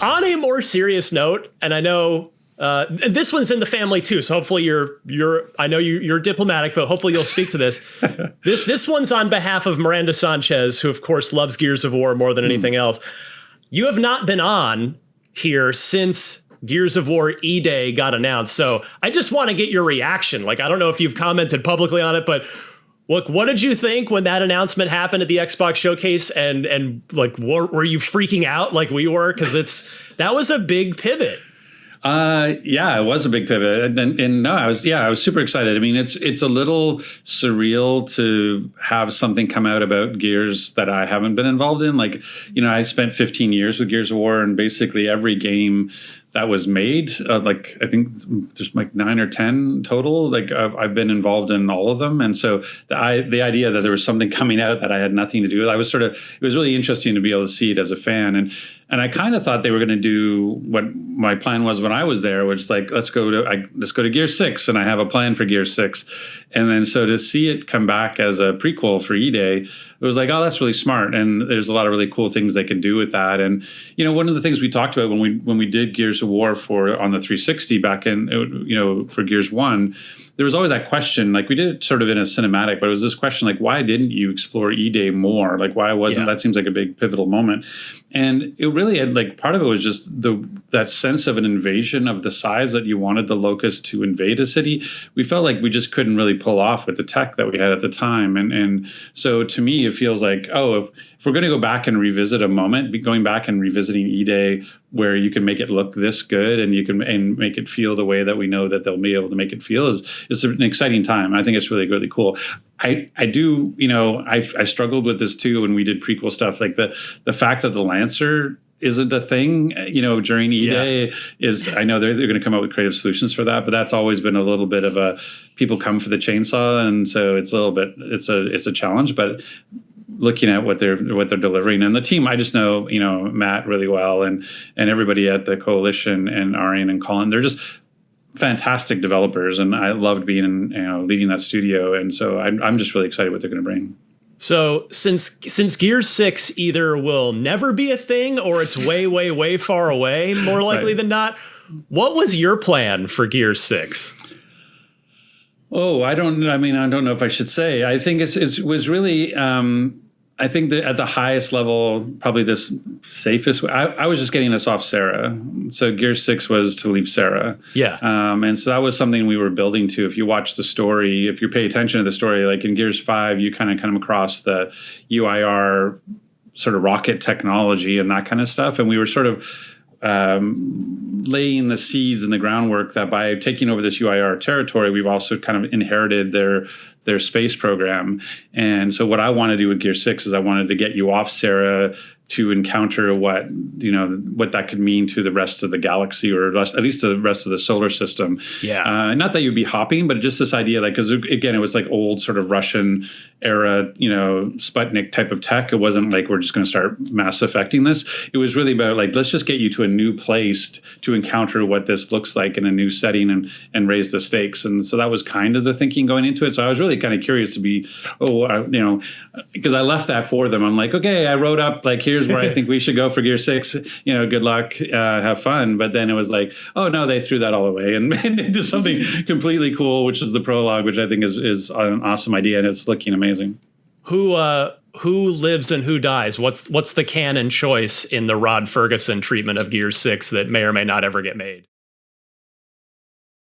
On a more serious note, and I know this one's in the family too, so hopefully I know you're diplomatic, but hopefully you'll speak to this. This one's on behalf of Miranda Sanchez, who of course loves Gears of War more than anything else. You have not been on here since Gears of War E-Day got announced, so I just want to get your reaction. Like, I don't know if you've commented publicly on it, but look, what did you think when that announcement happened at the Xbox showcase? And like, were you freaking out like we were? Because that was a big pivot. Yeah, it was a big pivot, and no, I was super excited. I mean, it's a little surreal to have something come out about Gears that I haven't been involved in. Like, I spent 15 years with Gears of War, and basically every game that was made, like I think there's like 9 or 10 total. Like I've been involved in all of them, and so the idea that there was something coming out that I had nothing to do with, it was really interesting to be able to see it as a fan, and I kind of thought they were going to do what my plan was when I was there, which is like let's go to Gears 6, and I have a plan for Gears 6, and then so to see it come back as a prequel for E-Day, it was like, oh, that's really smart, and there's a lot of really cool things they can do with that. And one of the things we talked about when we did Gears of War on the 360 back in for Gears 1, there was always that question, like we did it sort of in a cinematic, but it was this question like, why didn't you explore E-Day more? Like, why wasn't that seems like a big pivotal moment? And it really had, like, part of it was just that sense of an invasion of the size that you wanted the Locust to invade a city. We felt like we just couldn't really pull off with the tech that we had at the time. And so to me, it feels like, if we're going to go back and revisit a moment, going back and revisiting E-Day where you can make it look this good and you can and make it feel the way that we know that they'll be able to make it feel is an exciting time. I think it's really, really cool. I do, I struggled with this too when we did prequel stuff, like the fact that the Lancer isn't a thing, during E-Day is, I know they're going to come up with creative solutions for that, but that's always been a little bit of people come for the chainsaw. And so it's a little bit, it's a challenge, but looking at what they're delivering, and the team, I just know, Matt really well, and everybody at the Coalition, and Arian and Colin, they're just fantastic developers, and I loved being leading that studio, and so I'm just really excited what they're going to bring. So since Gears 6 either will never be a thing or it's way, way, way far away, more likely than not, what was your plan for Gears 6? Oh, I don't know if I should say. I think it was really, I think that at the highest level, probably this safest way, I was just getting us off Sarah. So Gears 6 was to leave Sarah. Yeah. And so that was something we were building to. If you watch the story, if you pay attention to the story, like in Gears 5, you kind of come across the UIR sort of rocket technology and that kind of stuff. And we were sort of laying the seeds and the groundwork that by taking over this UIR territory, we've also kind of inherited their space program. And so what I want to do with Gear 6 is I wanted to get you off Sarah to encounter what that could mean to the rest of the galaxy, or at least the rest of the solar system. Yeah. Not that you'd be hopping, but just this idea, like, because again, it was like old sort of Russian era, Sputnik type of tech. It wasn't like we're just going to start mass affecting this. It was really about like, let's just get you to a new place to encounter what this looks like in a new setting and raise the stakes. And so that was kind of the thinking going into it. So I was really kind of curious to be, because I left that for them. I'm like, okay, I wrote up like, here's where I think we should go for Gear 6. Good luck, have fun. But then it was like, oh no, they threw that all away and into something completely cool, which is the prologue, which I think is an awesome idea, and it's looking amazing. Who lives and who dies? What's the canon choice in the Rod Fergusson treatment of Gears 6 that may or may not ever get made?